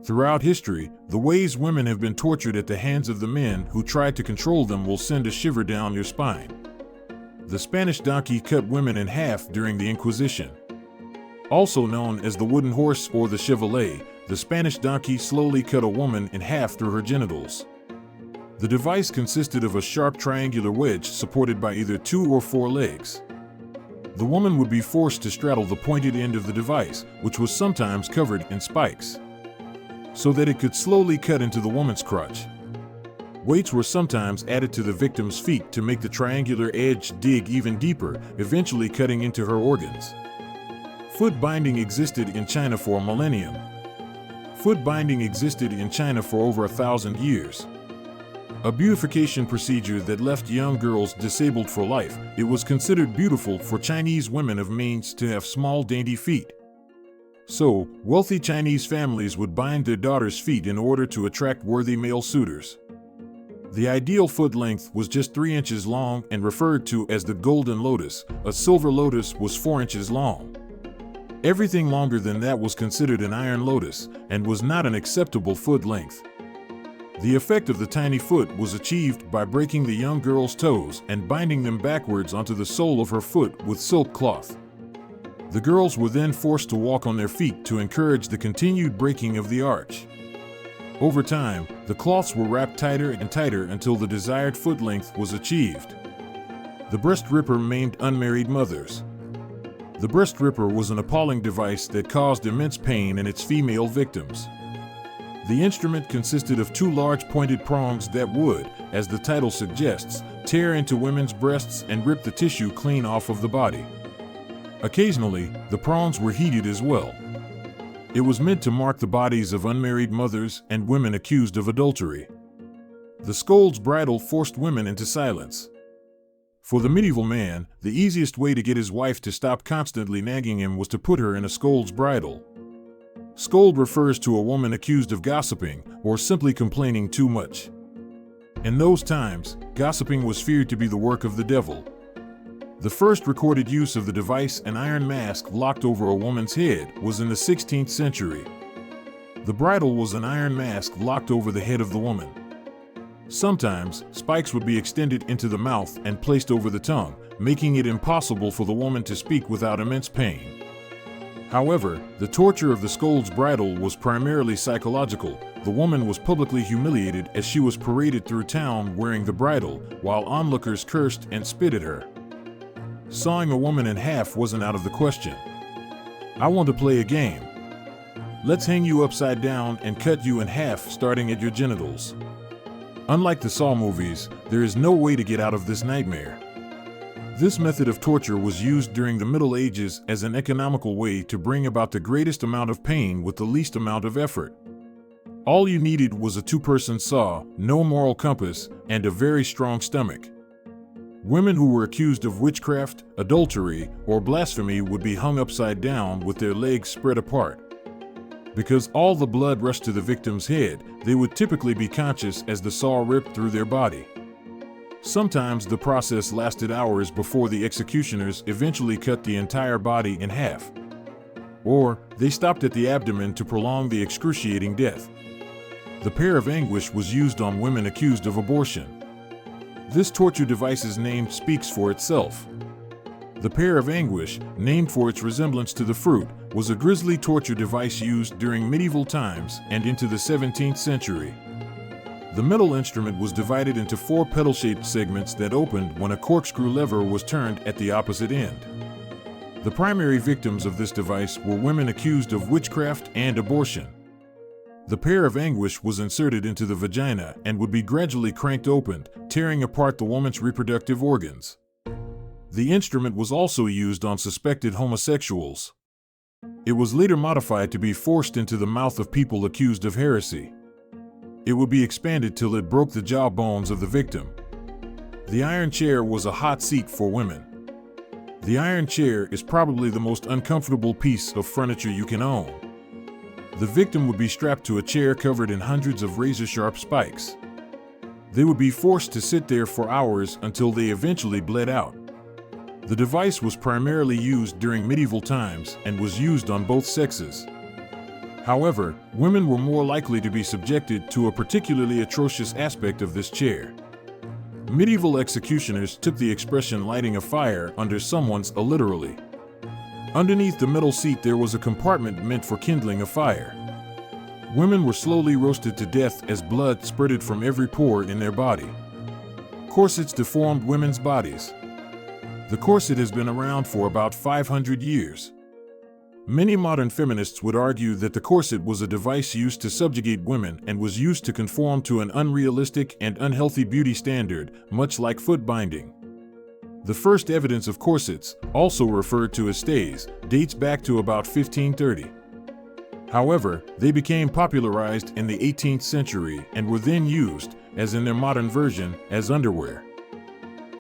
Throughout history, the ways women have been tortured at the hands of the men who tried to control them will send a shiver down your spine. The Spanish donkey cut women in half during the Inquisition. Also known as the wooden horse or the chevalet, the Spanish donkey slowly cut a woman in half through her genitals. The device consisted of a sharp triangular wedge supported by either 2 or 4 legs. The woman would be forced to straddle the pointed end of the device, which was sometimes covered in spikes, so that it could slowly cut into the woman's crotch. Weights were sometimes added to the victim's feet to make the triangular edge dig even deeper, eventually cutting into her organs. Foot binding existed in China for a millennium. Foot binding existed in China for over 1,000 years. A beautification procedure that left young girls disabled for life. It was considered beautiful for Chinese women of means to have small, dainty feet. So, wealthy Chinese families would bind their daughters' feet in order to attract worthy male suitors. The ideal foot length was just 3 inches long and referred to as the golden lotus. A silver lotus was 4 inches long. Everything longer than that was considered an iron lotus and was not an acceptable foot length. The effect of the tiny foot was achieved by breaking the young girl's toes and binding them backwards onto the sole of her foot with silk cloth. The girls were then forced to walk on their feet to encourage the continued breaking of the arch. Over time, the cloths were wrapped tighter and tighter until the desired foot length was achieved. The breast ripper maimed unmarried mothers. The breast ripper was an appalling device that caused immense pain in its female victims. The instrument consisted of 2 large pointed prongs that would, as the title suggests, tear into women's breasts and rip the tissue clean off of the body. Occasionally, the prongs were heated as well. It was meant to mark the bodies of unmarried mothers and women accused of adultery. The scold's bridle forced women into silence. For the medieval man, the easiest way to get his wife to stop constantly nagging him was to put her in a scold's bridle. Scold refers to a woman accused of gossiping or simply complaining too much. In those times, gossiping was feared to be the work of the devil. The first recorded use of the device, an iron mask locked over a woman's head, was in the 16th century. The bridle was an iron mask locked over the head of the woman. Sometimes, spikes would be extended into the mouth and placed over the tongue, making it impossible for the woman to speak without immense pain. However, the torture of the scold's bridle was primarily psychological. The woman was publicly humiliated as she was paraded through town wearing the bridle, while onlookers cursed and spit at her. Sawing a woman in half wasn't out of the question. I want to play a game. Let's hang you upside down and cut you in half starting at your genitals. Unlike the Saw movies, there is no way to get out of this nightmare. This method of torture was used during the Middle Ages as an economical way to bring about the greatest amount of pain with the least amount of effort. All you needed was a 2-person saw, no moral compass, and a very strong stomach. Women who were accused of witchcraft, adultery, or blasphemy would be hung upside down with their legs spread apart. Because all the blood rushed to the victim's head, they would typically be conscious as the saw ripped through their body. Sometimes the process lasted hours before the executioners eventually cut the entire body in half. Or, they stopped at the abdomen to prolong the excruciating death. The pair of anguish was used on women accused of abortion. This torture device's name speaks for itself. The pear of anguish, named for its resemblance to the fruit, was a grisly torture device used during medieval times and into the 17th century. The metal instrument was divided into 4 petal-shaped segments that opened when a corkscrew lever was turned at the opposite end. The primary victims of this device were women accused of witchcraft and abortion. The pear of anguish was inserted into the vagina and would be gradually cranked open, tearing apart the woman's reproductive organs. The instrument was also used on suspected homosexuals. It was later modified to be forced into the mouth of people accused of heresy. It would be expanded till it broke the jaw bones of the victim. The iron chair was a hot seat for women. The iron chair is probably the most uncomfortable piece of furniture you can own. The victim would be strapped to a chair covered in hundreds of razor-sharp spikes. They would be forced to sit there for hours until they eventually bled out. The device was primarily used during medieval times and was used on both sexes. However, women were more likely to be subjected to a particularly atrocious aspect of this chair. Medieval executioners took the expression lighting a fire under someone's literally. Underneath the middle seat there was a compartment meant for kindling a fire. Women were slowly roasted to death as blood spurted from every pore in their body. Corsets deformed women's bodies. The corset has been around for about 500 years. Many modern feminists would argue that the corset was a device used to subjugate women and was used to conform to an unrealistic and unhealthy beauty standard, much like foot binding. The first evidence of corsets, also referred to as stays, dates back to about 1530. However, they became popularized in the 18th century and were then used, as in their modern version, as underwear.